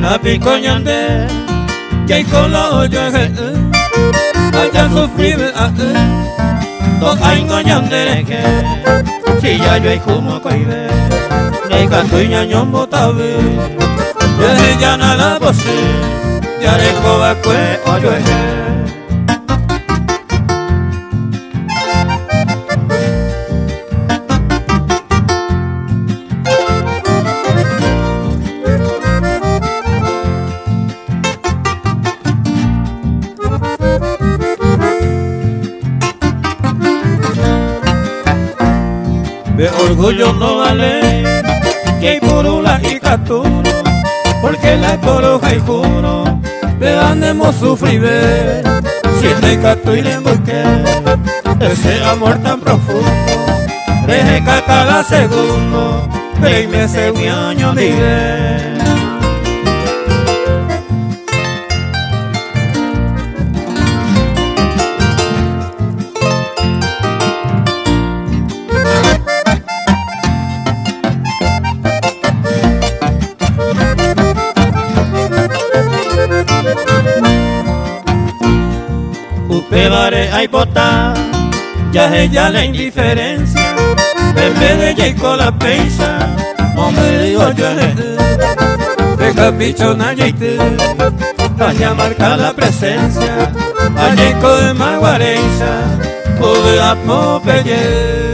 Happy coñande, que con la olla allá sufrí to anh coñande que si ya yo hay como coibe ne cantuña ñombo tabe ya nada posee ya le coba cue oyo de orgullo no vale que hay porula y caturo porque la coroja y juro de andemos sufrir si te cato y le busqué ese amor tan profundo deje que cada segundo ve y me hace un año diré. Pevare hay bota, ya ella la indiferencia, en vez de ella con la pensa, hombre digo yo de capicho na yeite, allá marca la presencia, allá con maguareisa, pude a popeye.